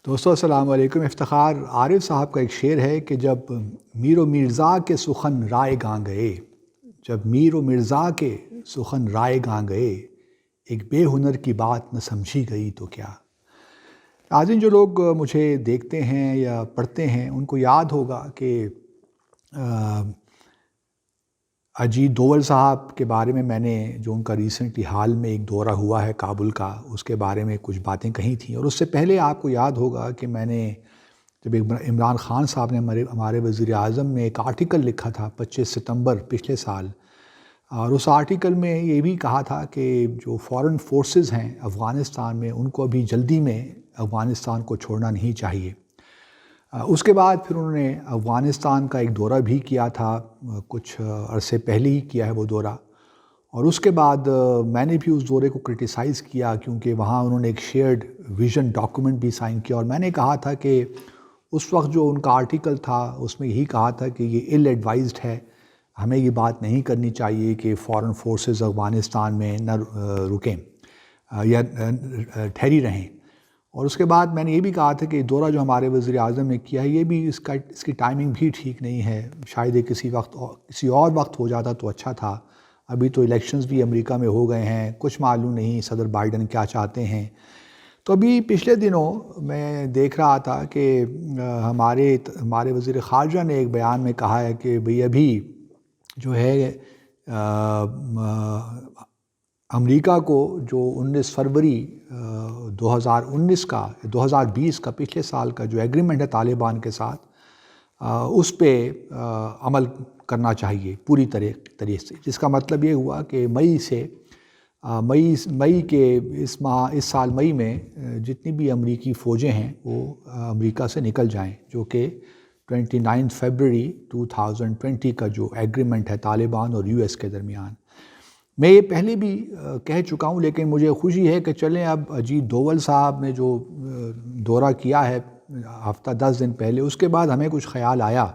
دوستو السلام علیکم۔ افتخار عارف صاحب کا ایک شعر ہے کہ جب میر و میرزا کے سخن رائے گاں گئے، جب میر و مرزا کے سخن رائے گاں گئے، ایک بے ہنر کی بات نہ سمجھی گئی تو کیا۔ ناظرین، جو لوگ مجھے دیکھتے ہیں یا پڑھتے ہیں ان کو یاد ہوگا کہ اجیت دوول صاحب کے بارے میں نے جو ان کا ریسنٹلی حال میں ایک دورہ ہوا ہے کابل کا، اس کے بارے میں کچھ باتیں کہی تھیں، اور اس سے پہلے آپ کو یاد ہوگا کہ میں نے جب عمران خان صاحب نے ہمارے وزیر اعظم نے ایک آرٹیکل لکھا تھا 25 ستمبر پچھلے سال، اور اس آرٹیکل میں یہ بھی کہا تھا کہ جو فورن فورسز ہیں افغانستان میں ان کو ابھی جلدی میں افغانستان کو چھوڑنا نہیں چاہیے۔ اس کے بعد پھر انہوں نے افغانستان کا ایک دورہ بھی کیا تھا، کچھ عرصے پہلے ہی کیا ہے وہ دورہ، اور اس کے بعد میں نے بھی اس دورے کو کرٹیسائز کیا کیونکہ وہاں انہوں نے ایک شیئرڈ ویژن ڈاکومنٹ بھی سائن کیا، اور میں نے کہا تھا کہ اس وقت جو ان کا آرٹیکل تھا اس میں یہی کہا تھا کہ یہ ایل ایڈوائزڈ ہے، ہمیں یہ بات نہیں کرنی چاہیے کہ فورن فورسز افغانستان میں نہ رکیں یا ٹھہری رہیں۔ اور اس کے بعد میں نے یہ بھی کہا تھا کہ دورہ جو ہمارے وزیر اعظم نے کیا ہے یہ بھی اس کی ٹائمنگ بھی ٹھیک نہیں ہے، شاید یہ کسی اور وقت ہو جاتا تو اچھا تھا۔ ابھی تو الیکشنز بھی امریکہ میں ہو گئے ہیں، کچھ معلوم نہیں صدر بائیڈن کیا چاہتے ہیں۔ تو ابھی پچھلے دنوں میں دیکھ رہا تھا کہ ہمارے وزیر خارجہ نے ایک بیان میں کہا ہے کہ بھئی ابھی جو ہے امریکہ کو جو 19 فروری 2019 کا 2020 کا پچھلے سال کا جو ایگریمنٹ ہے طالبان کے ساتھ، اس پہ عمل کرنا چاہیے پوری طرح سے، جس کا مطلب یہ ہوا کہ مئی کے اس سال مئی میں جتنی بھی امریکی فوجیں ہیں وہ امریکہ سے نکل جائیں، جو کہ 29 فروری 2020 کا جو ایگریمنٹ ہے طالبان اور US کے درمیان۔ میں یہ پہلے بھی کہہ چکا ہوں، لیکن مجھے خوشی ہے کہ چلیں اب اجیت دوول صاحب نے جو دورہ کیا ہے ہفتہ 10 دن پہلے، اس کے بعد ہمیں کچھ خیال آیا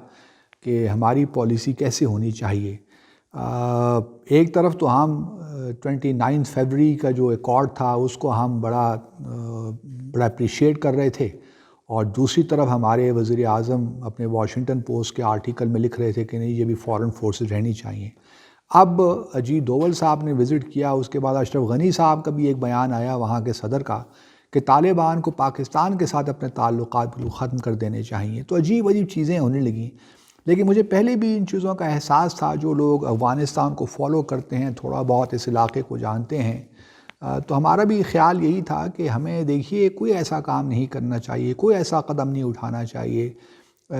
کہ ہماری پالیسی کیسے ہونی چاہیے۔ ایک طرف تو ہم 29 فروری کا جو ایکارڈ تھا اس کو ہم بڑا اپریشیٹ کر رہے تھے، اور دوسری طرف ہمارے وزیر اعظم اپنے واشنگٹن پوسٹ کے آرٹیکل میں لکھ رہے تھے کہ نہیں یہ بھی فورن فورسز رہنی چاہیے۔ اب اجیت دوول صاحب نے وزٹ کیا، اس کے بعد اشرف غنی صاحب کا بھی ایک بیان آیا وہاں کے صدر کا کہ طالبان کو پاکستان کے ساتھ اپنے تعلقات ختم کر دینے چاہیے۔ تو عجیب چیزیں ہونے لگیں، لیکن مجھے پہلے بھی ان چیزوں کا احساس تھا۔ جو لوگ افغانستان کو فالو کرتے ہیں، تھوڑا بہت اس علاقے کو جانتے ہیں، تو ہمارا بھی خیال یہی تھا کہ ہمیں دیکھیے کوئی ایسا کام نہیں کرنا چاہیے، کوئی ایسا قدم نہیں اٹھانا چاہیے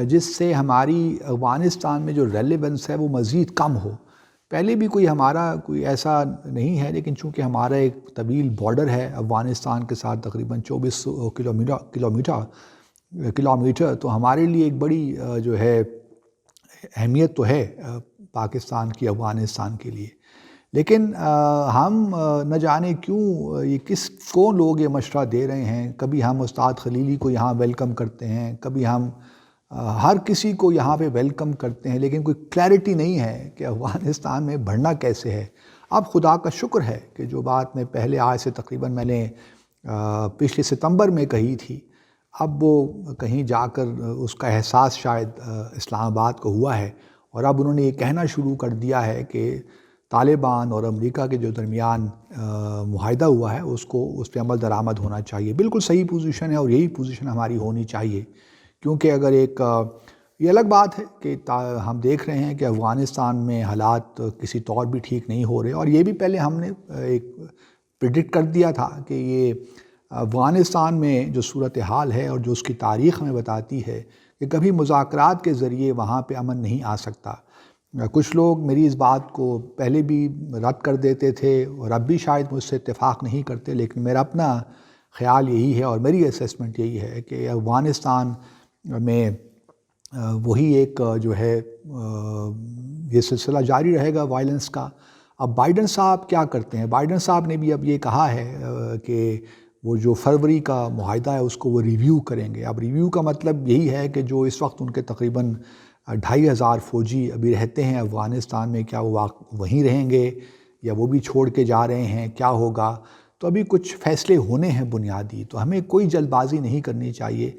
جس سے ہماری افغانستان میں جو ریلیونس ہے وہ مزید کم ہو۔ پہلے بھی ہمارا کوئی ایسا نہیں ہے، لیکن چونکہ ہمارا ایک طویل بارڈر ہے افغانستان کے ساتھ، تقریباً 2400 کلومیٹر، تو ہمارے لیے ایک بڑی جو ہے اہمیت تو ہے پاکستان کی افغانستان کے لیے۔ لیکن ہم نہ جانے کیوں کون لوگ یہ مشورہ دے رہے ہیں، کبھی ہم استاد خلیلی کو یہاں ویلکم کرتے ہیں، کبھی ہم ہر کسی کو یہاں پہ ویلکم کرتے ہیں، لیکن کوئی کلیئرٹی نہیں ہے کہ افغانستان میں بڑھنا کیسے ہے۔ اب خدا کا شکر ہے کہ جو بات میں پہلے آج سے تقریباً میں نے پچھلے ستمبر میں کہی تھی، اب وہ کہیں جا کر اس کا احساس شاید اسلام آباد کو ہوا ہے، اور اب انہوں نے یہ کہنا شروع کر دیا ہے کہ طالبان اور امریکہ کے جو درمیان معاہدہ ہوا ہے اس پہ عمل درآمد ہونا چاہیے۔ بالکل صحیح پوزیشن ہے، اور یہی پوزیشن ہماری ہونی چاہیے، کیونکہ اگر یہ الگ بات ہے کہ ہم دیکھ رہے ہیں کہ افغانستان میں حالات کسی طور بھی ٹھیک نہیں ہو رہے، اور یہ بھی پہلے ہم نے ایک پریڈکٹ کر دیا تھا کہ یہ افغانستان میں جو صورتحال ہے اور جو اس کی تاریخ ہمیں بتاتی ہے کہ کبھی مذاکرات کے ذریعے وہاں پہ امن نہیں آ سکتا۔ کچھ لوگ میری اس بات کو پہلے بھی رد کر دیتے تھے، اور اب بھی شاید مجھ سے اتفاق نہیں کرتے، لیکن میرا اپنا خیال یہی ہے اور میری اسیسمنٹ یہی ہے کہ افغانستان میں وہی ایک جو ہے یہ سلسلہ جاری رہے گا وائلنس کا۔ اب بائیڈن صاحب کیا کرتے ہیں؟ بائیڈن صاحب نے بھی اب یہ کہا ہے کہ وہ جو فروری کا معاہدہ ہے اس کو وہ ریویو کریں گے۔ اب ریویو کا مطلب یہی ہے کہ جو اس وقت ان کے تقریباً 2500 فوجی ابھی رہتے ہیں افغانستان میں، کیا وہ وہیں رہیں گے یا وہ بھی چھوڑ کے جا رہے ہیں، کیا ہوگا؟ تو ابھی کچھ فیصلے ہونے ہیں بنیادی، تو ہمیں کوئی جلد بازی نہیں کرنی چاہیے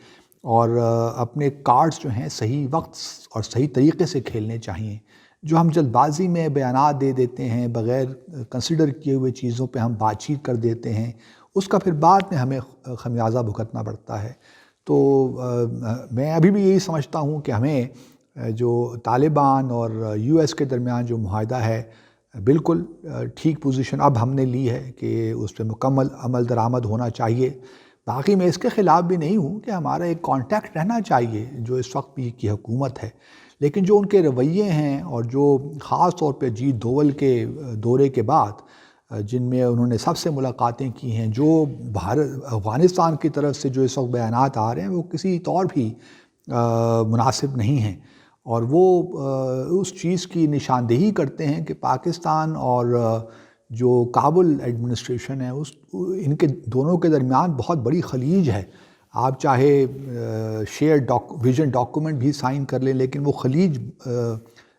اور اپنے کارڈز جو ہیں صحیح وقت اور صحیح طریقے سے کھیلنے چاہیے۔ جو ہم جلد بازی میں بیانات دے دیتے ہیں، بغیر کنسیڈر کیے ہوئے چیزوں پہ ہم بات چیت کر دیتے ہیں، اس کا پھر بعد میں ہمیں خمیازہ بھگتنا پڑتا ہے۔ تو میں ابھی بھی یہی سمجھتا ہوں کہ ہمیں جو طالبان اور یو ایس کے درمیان جو معاہدہ ہے، بالکل ٹھیک پوزیشن اب ہم نے لی ہے کہ اس پہ مکمل عمل درآمد ہونا چاہیے۔ باقی میں اس کے خلاف بھی نہیں ہوں کہ ہمارا ایک کانٹیکٹ رہنا چاہیے جو اس وقت بھی کی حکومت ہے، لیکن جو ان کے رویے ہیں اور جو خاص طور پہ اجیت دوول کے دورے کے بعد جن میں انہوں نے سب سے ملاقاتیں کی ہیں، جو افغانستان کی طرف سے جو اس وقت بیانات آ رہے ہیں وہ کسی طور بھی مناسب نہیں ہیں، اور وہ اس چیز کی نشاندہی کرتے ہیں کہ پاکستان اور جو کابل ایڈمنسٹریشن ہے ان کے دونوں کے درمیان بہت بڑی خلیج ہے۔ آپ چاہے شیئر ویژن ڈاکومنٹ بھی سائن کر لیں، لیکن وہ خلیج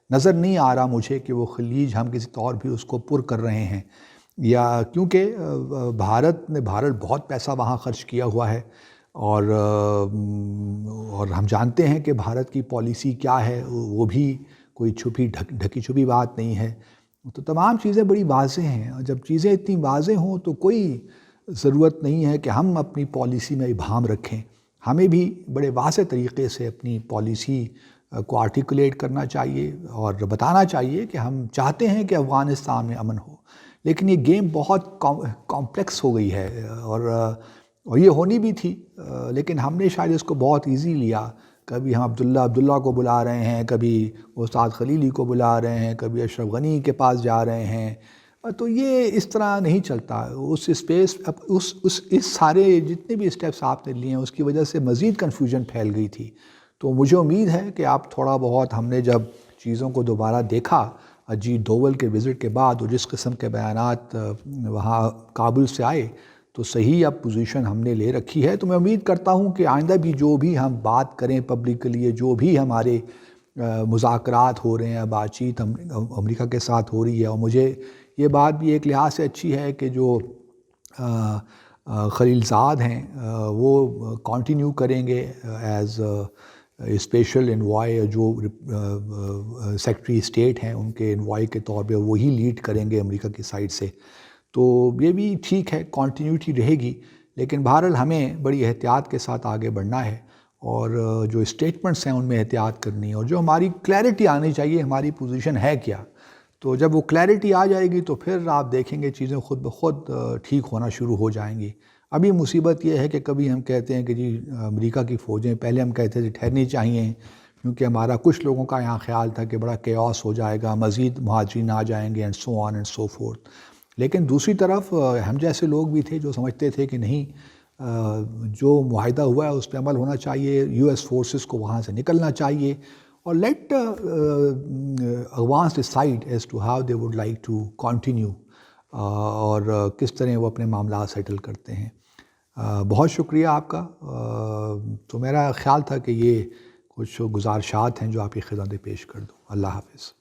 نظر نہیں آ رہا مجھے کہ وہ خلیج ہم کسی طور بھی اس کو پر کر رہے ہیں، یا کیونکہ بھارت نے بہت پیسہ وہاں خرچ کیا ہوا ہے، اور ہم جانتے ہیں کہ بھارت کی پالیسی کیا ہے، وہ بھی کوئی ڈھکی چھپی بات نہیں ہے۔ تو تمام چیزیں بڑی واضح ہیں، اور جب چیزیں اتنی واضح ہوں تو کوئی ضرورت نہیں ہے کہ ہم اپنی پالیسی میں ابہام رکھیں۔ ہمیں بھی بڑے واضح طریقے سے اپنی پالیسی کو آرٹیکولیٹ کرنا چاہیے اور بتانا چاہیے کہ ہم چاہتے ہیں کہ افغانستان میں امن ہو، لیکن یہ گیم بہت کمپلیکس ہو گئی ہے، اور یہ ہونی بھی تھی، لیکن ہم نے شاید اس کو بہت ایزی لیا۔ کبھی ہم عبداللہ کو بلا رہے ہیں، کبھی استاد خلیلی کو بلا رہے ہیں، کبھی اشرف غنی کے پاس جا رہے ہیں، تو یہ اس طرح نہیں چلتا۔ اس اسپیس اس سارے جتنے بھی اسٹیپس آپ نے لیے ہیں اس کی وجہ سے مزید کنفیوژن پھیل گئی تھی۔ تو مجھے امید ہے کہ آپ تھوڑا بہت، ہم نے جب چیزوں کو دوبارہ دیکھا اجیت دوول کے وزٹ کے بعد، اور جس قسم کے بیانات وہاں کابل سے آئے، تو صحیح اب پوزیشن ہم نے لے رکھی ہے۔ تو میں امید کرتا ہوں کہ آئندہ بھی جو بھی ہم بات کریں پبلکلی، جو بھی ہمارے مذاکرات ہو رہے ہیں، بات چیت امریکہ کے ساتھ ہو رہی ہے، اور مجھے یہ بات بھی ایک لحاظ سے اچھی ہے کہ جو خلیل زاد ہیں وہ کنٹینیو کریں گے ایز اسپیشل انوائے، جو سیکرٹری اسٹیٹ ہیں ان کے انوائے کے طور پہ وہی لیڈ کریں گے امریکہ کی سائڈ سے۔ تو یہ بھی ٹھیک ہے، کنٹینیوٹی رہے گی، لیکن بہرحال ہمیں بڑی احتیاط کے ساتھ آگے بڑھنا ہے، اور جو اسٹیٹمنٹس ہیں ان میں احتیاط کرنی ہے، اور جو ہماری کلیئرٹی آنی چاہیے ہماری پوزیشن ہے کیا۔ تو جب وہ کلیئرٹی آ جائے گی تو پھر آپ دیکھیں گے چیزیں خود بخود ٹھیک ہونا شروع ہو جائیں گی۔ ابھی مصیبت یہ ہے کہ کبھی ہم کہتے ہیں کہ جی امریکہ کی فوجیں، پہلے ہم کہتے تھے ٹھہرنی چاہیے، کیونکہ ہمارا کچھ لوگوں کا یہاں خیال تھا کہ بڑا کیوس ہو جائے گا، مزید مہاجرین آ جائیں گے، and so on and so forth. لیکن دوسری طرف ہم جیسے لوگ بھی تھے جو سمجھتے تھے کہ نہیں، جو معاہدہ ہوا ہے اس پہ عمل ہونا چاہیے، یو ایس فورسز کو وہاں سے نکلنا چاہیے، اور let Afghans decide as to how they would like to continue, اور کس طرح وہ اپنے معاملات سیٹل کرتے ہیں۔ بہت شکریہ آپ کا۔ تو میرا خیال تھا کہ یہ کچھ گزارشات ہیں جو آپ کی خدمت پیش کر دوں۔ اللہ حافظ۔